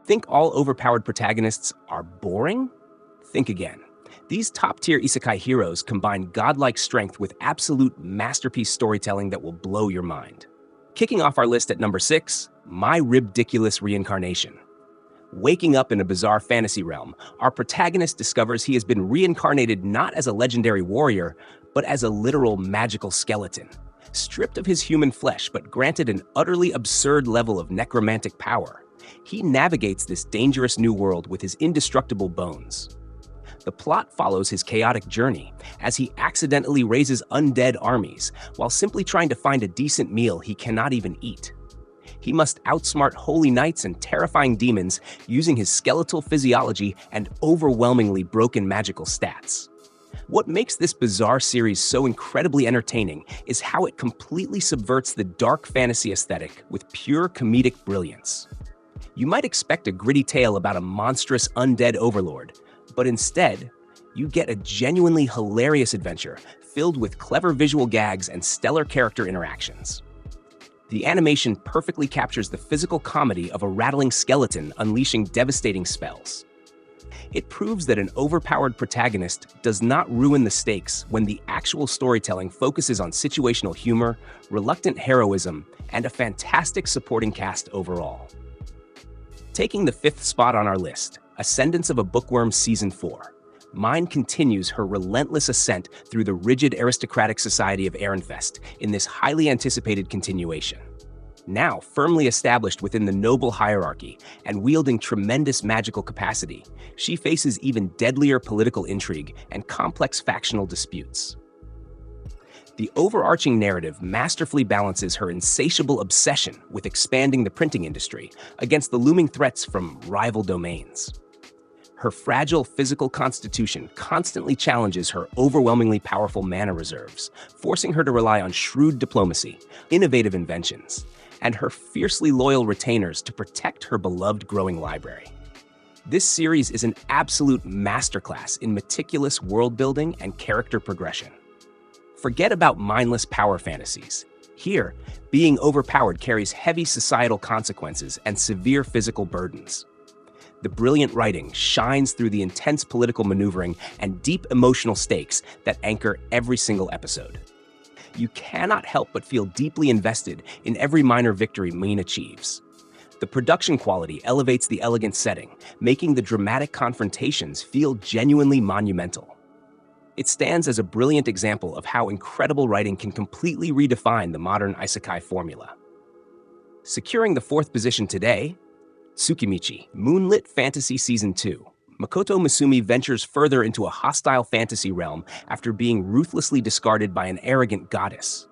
Think all overpowered protagonists are boring? Think again. These top-tier isekai heroes combine godlike strength with absolute masterpiece storytelling that will blow your mind. Kicking off our list at number 6, My Ribiculous Reincarnation. Waking up in a bizarre fantasy realm, our protagonist discovers he has been reincarnated not as a legendary warrior, but as a literal magical skeleton. Stripped of his human flesh, but granted an utterly absurd level of necromantic power, he navigates this dangerous new world with his indestructible bones. The plot follows his chaotic journey as he accidentally raises undead armies while simply trying to find a decent meal he cannot even eat. He must outsmart holy knights and terrifying demons using his skeletal physiology and overwhelmingly broken magical stats. What makes this bizarre series so incredibly entertaining is how it completely subverts the dark fantasy aesthetic with pure comedic brilliance. You might expect a gritty tale about a monstrous undead overlord, but instead, you get a genuinely hilarious adventure filled with clever visual gags and stellar character interactions. The animation perfectly captures the physical comedy of a rattling skeleton unleashing devastating spells. It proves that an overpowered protagonist does not ruin the stakes when the actual storytelling focuses on situational humor, reluctant heroism, and a fantastic supporting cast overall. Taking the 5th spot on our list, Ascendance of a Bookworm Season 4. Mine continues her relentless ascent through the rigid aristocratic society of Ehrenfest in this highly anticipated continuation. Now firmly established within the noble hierarchy and wielding tremendous magical capacity, she faces even deadlier political intrigue and complex factional disputes. The overarching narrative masterfully balances her insatiable obsession with expanding the printing industry against the looming threats from rival domains. Her fragile physical constitution constantly challenges her overwhelmingly powerful mana reserves, forcing her to rely on shrewd diplomacy, innovative inventions, and her fiercely loyal retainers to protect her beloved growing library. This series is an absolute masterclass in meticulous world-building and character progression. Forget about mindless power fantasies. Here, being overpowered carries heavy societal consequences and severe physical burdens. The brilliant writing shines through the intense political maneuvering and deep emotional stakes that anchor every single episode. You cannot help but feel deeply invested in every minor victory Min achieves. The production quality elevates the elegant setting, making the dramatic confrontations feel genuinely monumental. It stands as a brilliant example of how incredible writing can completely redefine the modern isekai formula. Securing the 4th position today, Tsukimichi, Moonlit Fantasy Season 2. Makoto Musumi ventures further into a hostile fantasy realm after being ruthlessly discarded by an arrogant goddess.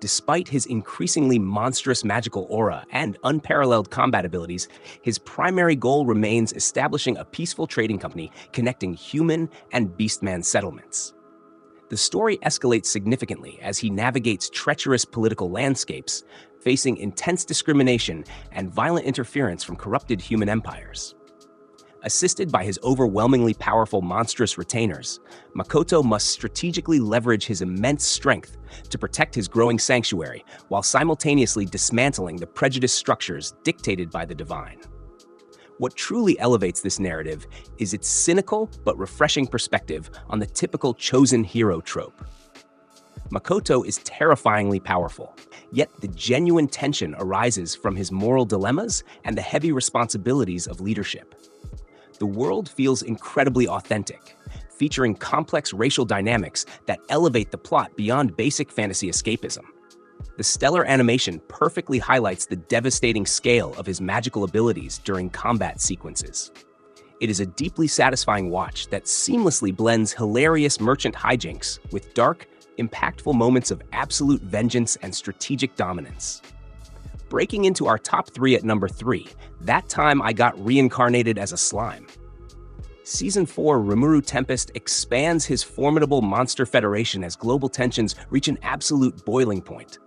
Despite his increasingly monstrous magical aura and unparalleled combat abilities, his primary goal remains establishing a peaceful trading company connecting human and beastman settlements. The story escalates significantly as he navigates treacherous political landscapes, facing intense discrimination and violent interference from corrupted human empires. Assisted by his overwhelmingly powerful monstrous retainers, Makoto must strategically leverage his immense strength to protect his growing sanctuary while simultaneously dismantling the prejudiced structures dictated by the divine. What truly elevates this narrative is its cynical but refreshing perspective on the typical chosen hero trope. Makoto is terrifyingly powerful, yet the genuine tension arises from his moral dilemmas and the heavy responsibilities of leadership. The world feels incredibly authentic, featuring complex racial dynamics that elevate the plot beyond basic fantasy escapism. The stellar animation perfectly highlights the devastating scale of his magical abilities during combat sequences. It is a deeply satisfying watch that seamlessly blends hilarious merchant hijinks with dark, impactful moments of absolute vengeance and strategic dominance. Breaking into our top 3 at number 3, That Time I Got Reincarnated as a Slime. Season 4 Rimuru Tempest expands his formidable monster federation as global tensions reach an absolute boiling point.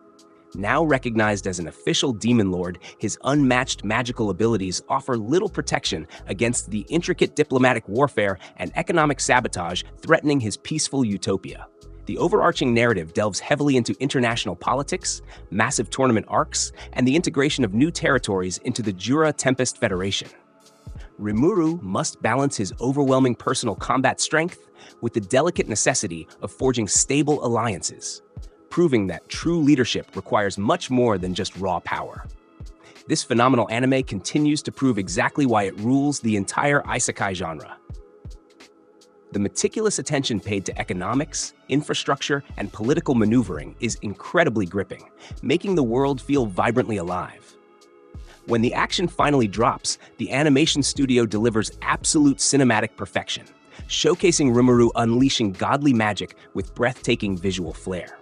Now recognized as an official demon lord, his unmatched magical abilities offer little protection against the intricate diplomatic warfare and economic sabotage threatening his peaceful utopia. The overarching narrative delves heavily into international politics, massive tournament arcs, and the integration of new territories into the Jura Tempest Federation. Rimuru must balance his overwhelming personal combat strength with the delicate necessity of forging stable alliances, proving that true leadership requires much more than just raw power. This phenomenal anime continues to prove exactly why it rules the entire isekai genre. The meticulous attention paid to economics, infrastructure, and political maneuvering is incredibly gripping, making the world feel vibrantly alive. When the action finally drops, the animation studio delivers absolute cinematic perfection, showcasing Rimuru unleashing godly magic with breathtaking visual flair.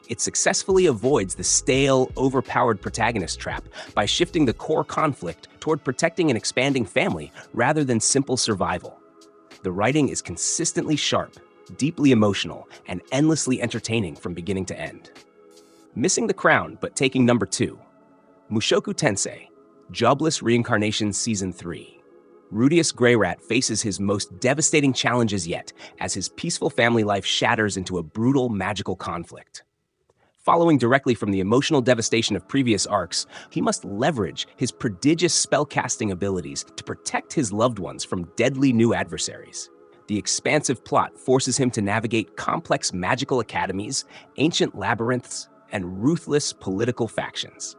It successfully avoids the stale, overpowered protagonist trap by shifting the core conflict toward protecting an expanding family rather than simple survival. The writing is consistently sharp, deeply emotional, and endlessly entertaining from beginning to end. Missing the crown but taking number 2, Mushoku Tensei, Jobless Reincarnation Season 3. Rudius Greyrat faces his most devastating challenges yet as his peaceful family life shatters into a brutal magical conflict. Following directly from the emotional devastation of previous arcs, he must leverage his prodigious spellcasting abilities to protect his loved ones from deadly new adversaries. The expansive plot forces him to navigate complex magical academies, ancient labyrinths, and ruthless political factions.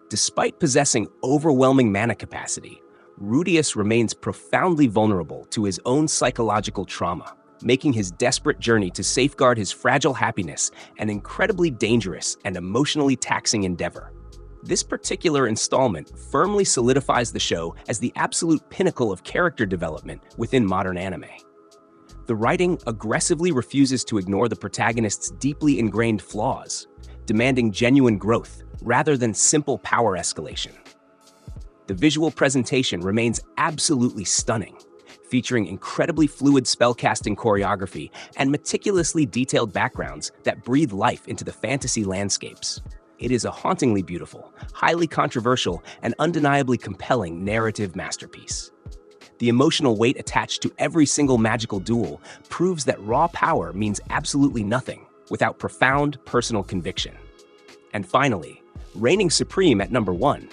Despite possessing overwhelming mana capacity, Rudius remains profoundly vulnerable to his own psychological trauma, making his desperate journey to safeguard his fragile happiness an incredibly dangerous and emotionally taxing endeavor. This particular installment firmly solidifies the show as the absolute pinnacle of character development within modern anime. The writing aggressively refuses to ignore the protagonist's deeply ingrained flaws, demanding genuine growth rather than simple power escalation. The visual presentation remains absolutely stunning, featuring incredibly fluid spellcasting choreography and meticulously detailed backgrounds that breathe life into the fantasy landscapes. It is a hauntingly beautiful, highly controversial, and undeniably compelling narrative masterpiece. The emotional weight attached to every single magical duel proves that raw power means absolutely nothing without profound personal conviction. And finally, reigning supreme at number 1,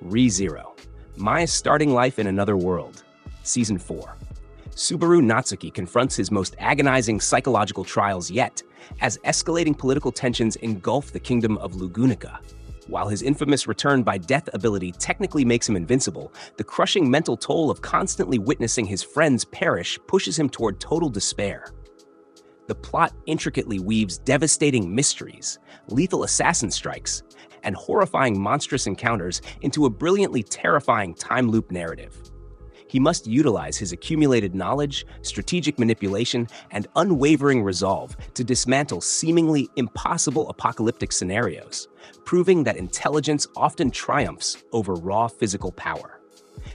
Re:Zero, My Starting Life in Another World. Season 4. Subaru Natsuki confronts his most agonizing psychological trials yet, as escalating political tensions engulf the kingdom of Lugunica. While his infamous return by death ability technically makes him invincible, the crushing mental toll of constantly witnessing his friends perish pushes him toward total despair. The plot intricately weaves devastating mysteries, lethal assassin strikes, and horrifying monstrous encounters into a brilliantly terrifying time loop narrative. He must utilize his accumulated knowledge, strategic manipulation, and unwavering resolve to dismantle seemingly impossible apocalyptic scenarios, proving that intelligence often triumphs over raw physical power.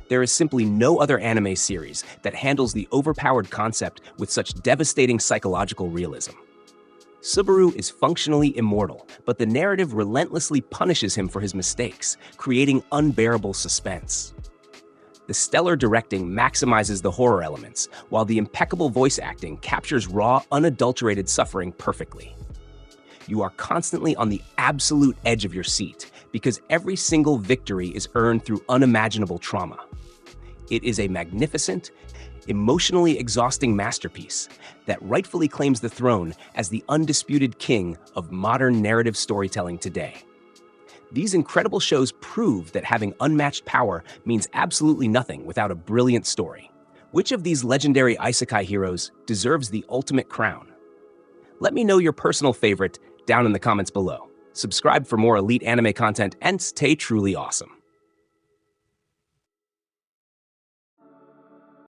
There is simply no other anime series that handles the overpowered concept with such devastating psychological realism. Subaru is functionally immortal, but the narrative relentlessly punishes him for his mistakes, creating unbearable suspense. The stellar directing maximizes the horror elements, while the impeccable voice acting captures raw, unadulterated suffering perfectly. You are constantly on the absolute edge of your seat, because every single victory is earned through unimaginable trauma. It is a magnificent, emotionally exhausting masterpiece that rightfully claims the throne as the undisputed king of modern narrative storytelling today. These incredible shows prove that having unmatched power means absolutely nothing without a brilliant story. Which of these legendary isekai heroes deserves the ultimate crown? Let me know your personal favorite down in the comments below. Subscribe for more elite anime content and stay truly awesome.